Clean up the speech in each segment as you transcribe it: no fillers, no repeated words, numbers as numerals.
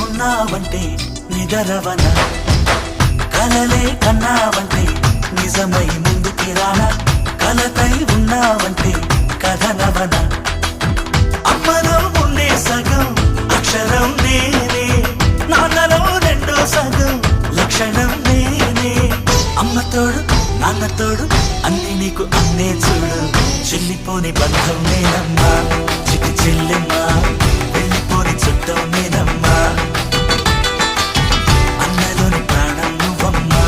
ఉన్నావంటే నిదరవన కలలే కన్నావంటే నిజమై ముందుకి రానా కలతై ఉన్నావంటే కథనవన అమ్మలో ఉండే సగం అక్షరం నేనే నాన్నలో రెండో సగం లక్షణం నేనే అమ్మ తోడు నాన్న తోడు అన్ని నీకు అన్నే చూడు చెల్లిపోని బంధం నేనమ్మా చిటి చెల్లెమ్మా వెళ్ళిపోని చుట్టం నేనమ్మా అన్నలోని ప్రాణం నువ్వమ్మా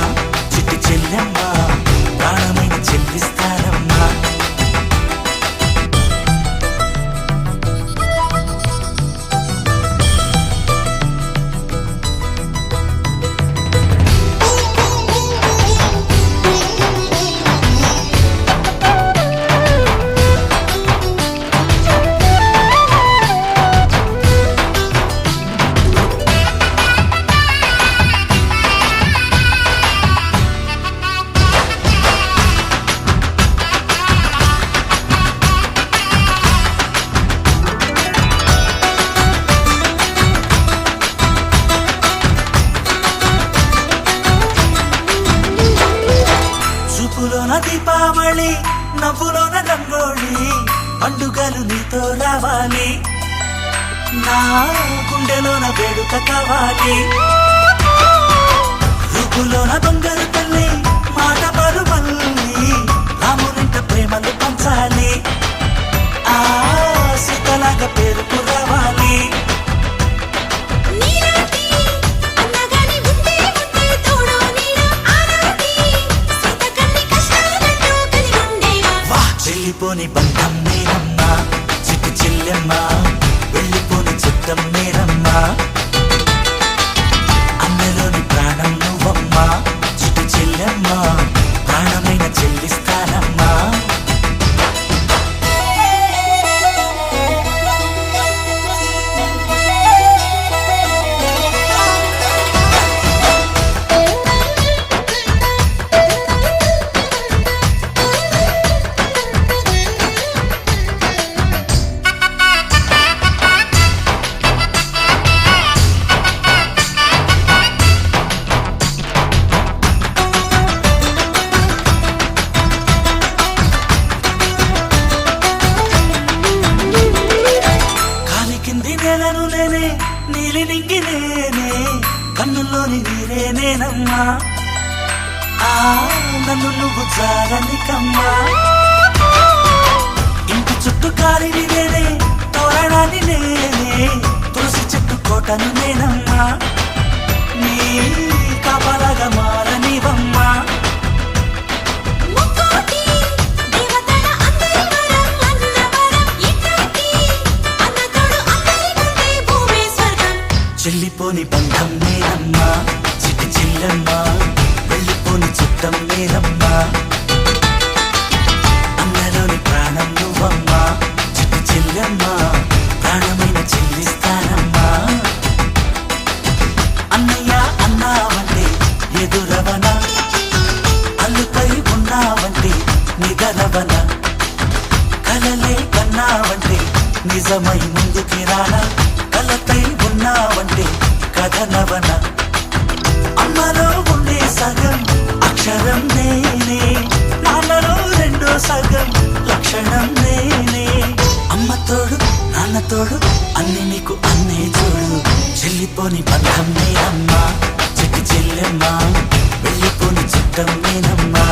చిటి చెల్లెమ్మా ప్రాణమైన చెల్లిస్తానమ్మా చూపులోన దీపావళి నవ్వులోన రంగోళి పండుగలు నీతో రావాలి నా గుండెలోన వేడుక కావాలి రూపులోన దొంగలు తల్లి మాట పరుమల్లి రామునింట ప్రేమలు పంచాలి ఆ సీతలాగా పేరుకు రావాలి వెళ్ళిపోని బంధం నేనమ్మా చిట్టి చెల్లెమ్మా వెళ్ళిపోని చుట్టం నేనమ్మా అన్నలోని ప్రాణం నువ్వమ్మా చిట్టి చెల్లెమ్మా ప్రాణమైన చెల్లిస్తానమ్మా నేలను నేనే నీలి నింగి నేనే కన్నుల్లోని నీరే నేనమ్మా ఆ నన్ను నువ్వు జారనికమ్మా ఇంటి చుట్టూ కాలిని నేనే తోరణాన్ని నేనే తులసి చెట్టు కోటను నేనమ్మా నీ కాపలాగా మారనివమ్మా చెల్లిపోని బంధం నేనమ్మా చిటి చెల్లెమ్మా వెళ్ళిపోని చుట్టం నేనమ్మా అన్నలోని ప్రాణం నువ్వమ్మా చిటి చెల్లెమ్మా ప్రాణమైన చెల్లిస్తానమ్మా అన్నయ్య అన్నావంటే ఎదురవన అల్లుపై ఉన్నావంటే నిదరవన కలలే కన్నావంటే నిజమై ముందుకి రానా కలతై ఉన్నావంటే కథనవన అమ్మలో ఉండే సగం అక్షరం నేనే నాన్నలో రెండో సగం లక్షణం నేనే అమ్మ తోడు నాన్న తోడు అన్ని నీకు అన్నే చూడు చెల్లిపోని బంధం నేనమ్మా చిట్టి చెల్లెమ్మా వెళ్ళిపోని చుట్టం నేనమ్మా